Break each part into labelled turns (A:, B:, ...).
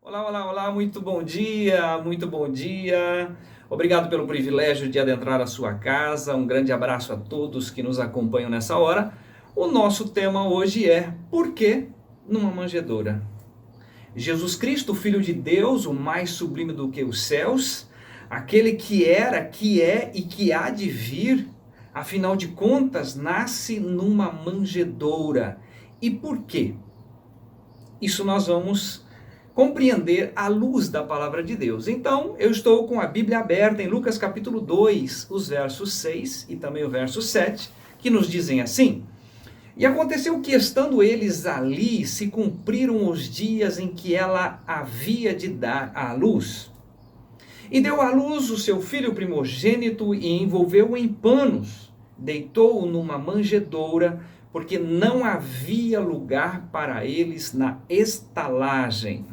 A: Olá, olá, olá, muito bom dia, muito bom dia. Obrigado pelo privilégio de adentrar a sua casa. Um grande abraço a todos que nos acompanham nessa hora. O nosso tema hoje é: por que numa manjedoura? Jesus Cristo, Filho de Deus, o mais sublime do que os céus, aquele que era, que é e que há de vir, afinal de contas, nasce numa manjedoura. E por quê? Isso nós vamos compreender à luz da palavra de Deus. Então, eu estou com a Bíblia aberta em Lucas capítulo 2, os versos 6 e também o verso 7, que nos dizem assim: E aconteceu que, estando eles ali, se cumpriram os dias em que ela havia de dar à luz. E deu à luz o seu filho primogênito e envolveu-o em panos, deitou-o numa manjedoura, porque não havia lugar para eles na estalagem.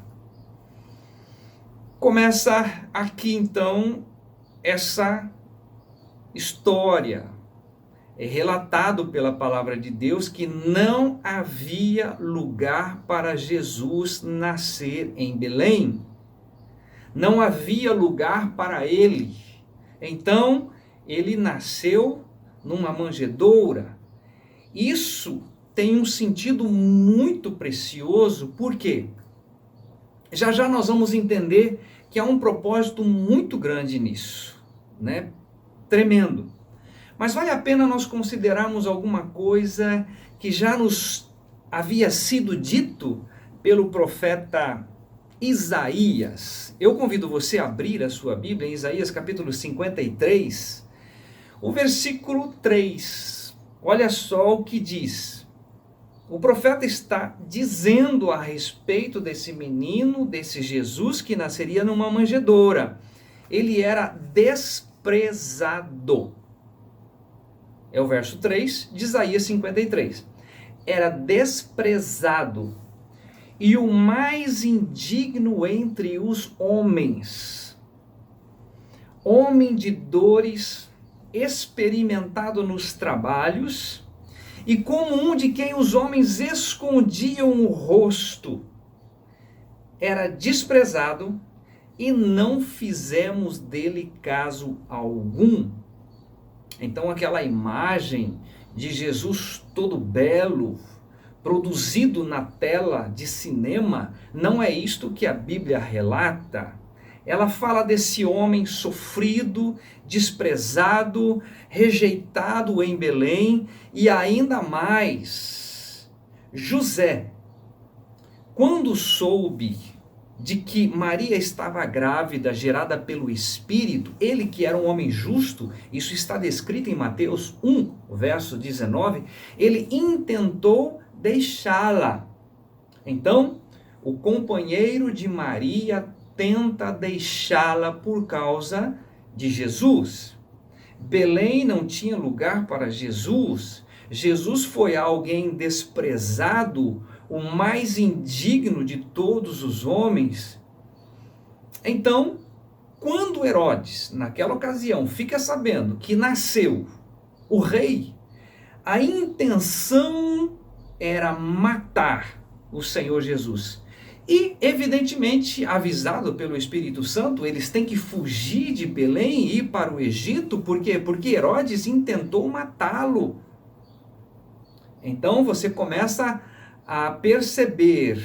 A: Começa aqui então essa história. É relatado pela palavra de Deus que não havia lugar para Jesus nascer em Belém. Não havia lugar para ele. Então, ele nasceu numa manjedoura. Isso tem um sentido muito precioso, por quê? Já já nós vamos entender que há um propósito muito grande nisso, né? Tremendo. Mas vale a pena nós considerarmos alguma coisa que já nos havia sido dito pelo profeta Isaías. Eu convido você a abrir a sua Bíblia em Isaías capítulo 53, o versículo 3. Olha só o que diz. O profeta está dizendo a respeito desse menino, desse Jesus que nasceria numa manjedoura. Ele era desprezado. É o verso 3 de Isaías 53. Era desprezado e o mais indigno entre os homens. Homem de dores, experimentado nos trabalhos, e como um de quem os homens escondiam o rosto. Era desprezado e não fizemos dele caso algum. Então aquela imagem de Jesus todo belo, produzido na tela de cinema, não é isto que a Bíblia relata. Ela fala desse homem sofrido, desprezado, rejeitado em Belém, e ainda mais, José, quando soube de que Maria estava grávida, gerada pelo Espírito, ele que era um homem justo, isso está descrito em Mateus 1, verso 19, ele intentou deixá-la. Então, o companheiro de Maria tenta deixá-la por causa de Jesus. Belém não tinha lugar para Jesus. Jesus foi alguém desprezado, o mais indigno de todos os homens. Então, quando Herodes, naquela ocasião, fica sabendo que nasceu o rei, a intenção era matar o Senhor Jesus. E, evidentemente, avisado pelo Espírito Santo, eles têm que fugir de Belém e ir para o Egito. Por quê? Porque Herodes intentou matá-lo. Então você começa a perceber,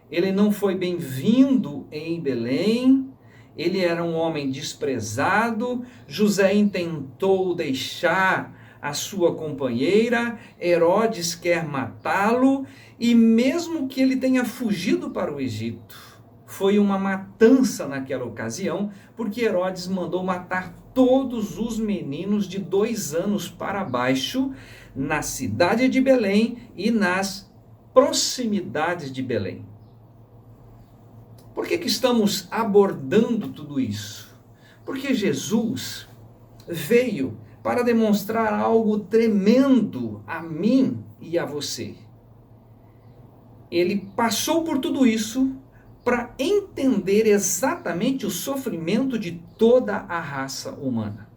A: ele não foi bem-vindo em Belém, ele era um homem desprezado, José intentou deixar a sua companheira, Herodes quer matá-lo, e mesmo que ele tenha fugido para o Egito, foi uma matança naquela ocasião, porque Herodes mandou matar todos os meninos de 2 anos para baixo, na cidade de Belém e nas proximidades de Belém. Por que estamos abordando tudo isso? Porque Jesus veio para demonstrar algo tremendo a mim e a você. Ele passou por tudo isso para entender exatamente o sofrimento de toda a raça humana.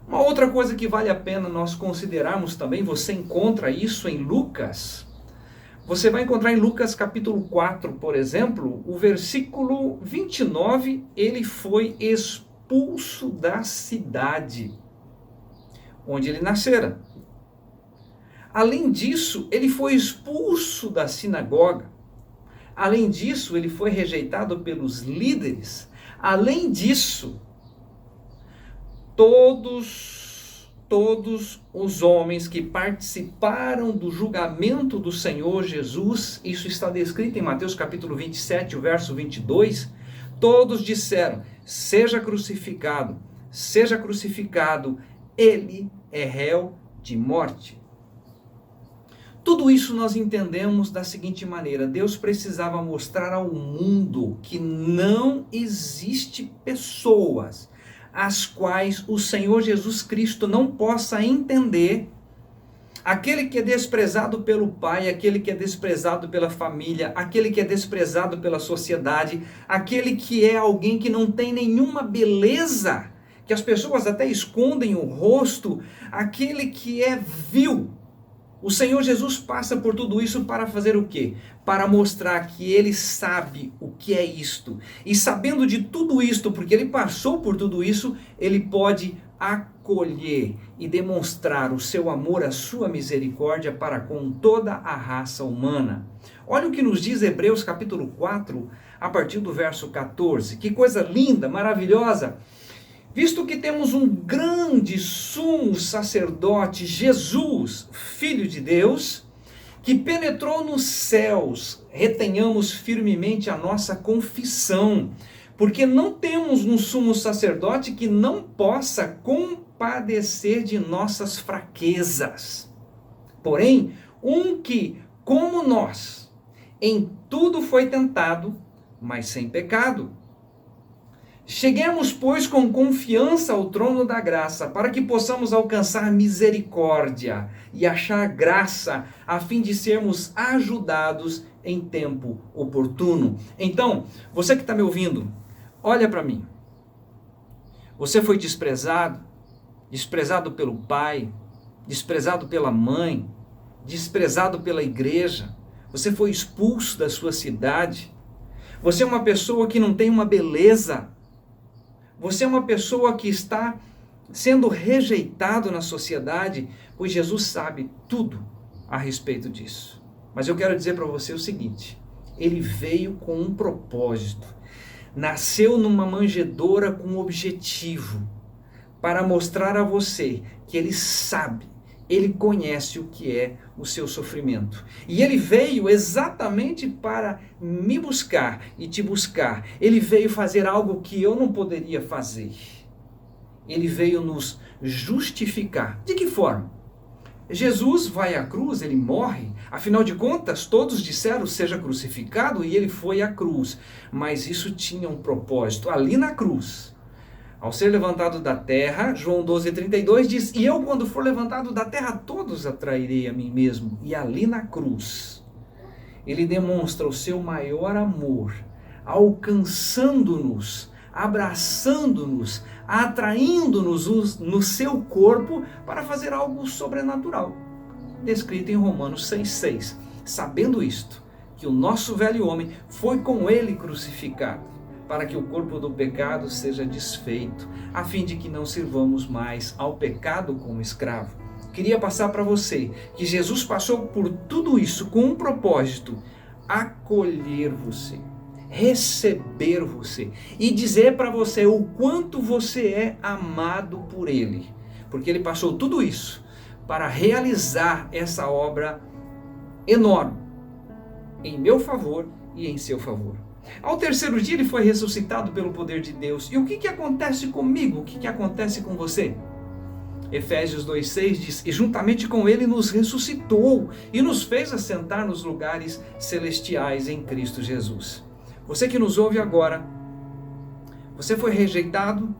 A: Uma outra coisa que vale a pena nós considerarmos também, você encontra isso em Lucas, Você vai encontrar em Lucas capítulo 4, por exemplo, o versículo 29, ele foi expulso da cidade onde ele nascera. Além disso, ele foi expulso da sinagoga. Além disso, ele foi rejeitado pelos líderes. Além disso, todos os homens que participaram do julgamento do Senhor Jesus, isso está descrito em Mateus capítulo 27, o verso 22, todos disseram: seja crucificado, ele é réu de morte. Tudo isso nós entendemos da seguinte maneira: Deus precisava mostrar ao mundo que não existe pessoas as quais o Senhor Jesus Cristo não possa entender. Aquele que é desprezado pelo pai, aquele que é desprezado pela família, aquele que é desprezado pela sociedade, aquele que é alguém que não tem nenhuma beleza, que as pessoas até escondem o rosto, aquele que é vil. O Senhor Jesus passa por tudo isso para fazer o quê? Para mostrar que ele sabe o que é isto. E sabendo de tudo isto, porque ele passou por tudo isso, ele pode acolher e demonstrar o seu amor, a sua misericórdia para com toda a raça humana. Olha o que nos diz Hebreus capítulo 4, a partir do verso 14. Que coisa linda, maravilhosa! Visto que temos um grande sumo sacerdote, Jesus, Filho de Deus, que penetrou nos céus, retenhamos firmemente a nossa confissão, porque não temos um sumo sacerdote que não possa compadecer de nossas fraquezas. Porém, um que, como nós, em tudo foi tentado, mas sem pecado. Cheguemos, pois, com confiança ao trono da graça, para que possamos alcançar misericórdia e achar graça, a fim de sermos ajudados em tempo oportuno. Então, você que está me ouvindo, olha para mim. Você foi desprezado pelo pai, desprezado pela mãe, desprezado pela igreja. Você foi expulso da sua cidade. Você é uma pessoa que não tem uma beleza. Você é uma pessoa que está sendo rejeitado na sociedade, pois Jesus sabe tudo a respeito disso. Mas eu quero dizer para você o seguinte: ele veio com um propósito, nasceu numa manjedoura com um objetivo, para mostrar a você que ele sabe, ele conhece o que é o seu sofrimento. E ele veio exatamente para me buscar e te buscar. Ele veio fazer algo que eu não poderia fazer. Ele veio nos justificar. De que forma? Jesus vai à cruz, ele morre. Afinal de contas, todos disseram: seja crucificado, e ele foi à cruz. Mas isso tinha um propósito. Ali na cruz, ao ser levantado da terra, João 12,32 diz: e eu, quando for levantado da terra, todos atrairei a mim mesmo. E ali na cruz, ele demonstra o seu maior amor, alcançando-nos, abraçando-nos, atraindo-nos no seu corpo para fazer algo sobrenatural, descrito em Romanos 6,6. Sabendo isto, que o nosso velho homem foi com ele crucificado, para que o corpo do pecado seja desfeito, a fim de que não sirvamos mais ao pecado como escravo. Queria passar para você que Jesus passou por tudo isso com um propósito: acolher você, receber você e dizer para você o quanto você é amado por ele, porque ele passou tudo isso para realizar essa obra enorme em meu favor e em seu favor. Ao terceiro dia ele foi ressuscitado pelo poder de Deus. E o que acontece comigo? O que acontece com você? Efésios 2,6 diz: e juntamente com ele nos ressuscitou e nos fez assentar nos lugares celestiais em Cristo Jesus. Você que nos ouve agora, você foi rejeitado,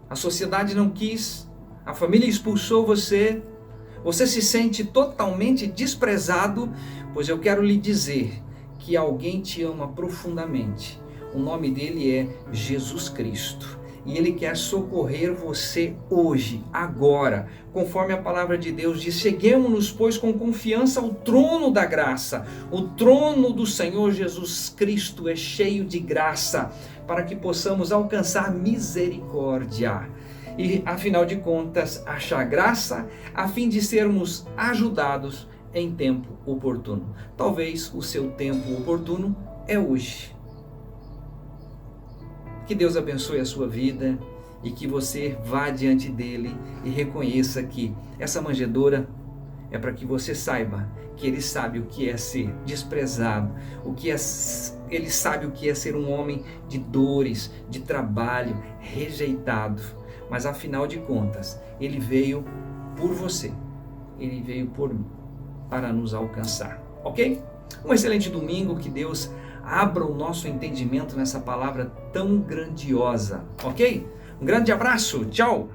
A: a sociedade não quis, a família expulsou você, você se sente totalmente desprezado, pois eu quero lhe dizer que alguém te ama profundamente. O nome dele é Jesus Cristo. e Ele quer socorrer você hoje, agora. Conforme a palavra de Deus diz, cheguemos-nos, pois, com confiança ao trono da graça. O trono do Senhor Jesus Cristo é cheio de graça, para que possamos alcançar misericórdia. E, afinal de contas, achar graça, a fim de sermos ajudados em tempo oportuno. Talvez o seu tempo oportuno é hoje. Que Deus abençoe a sua vida e que você vá diante dele e reconheça que essa manjedoura é para que você saiba que ele sabe o que é ser desprezado, ele sabe o que é ser um homem de dores, de trabalho, rejeitado. Mas afinal de contas, ele veio por você, ele veio por mim, para nos alcançar, ok? Um excelente domingo, que Deus abra o nosso entendimento nessa palavra tão grandiosa, ok? Um grande abraço, tchau!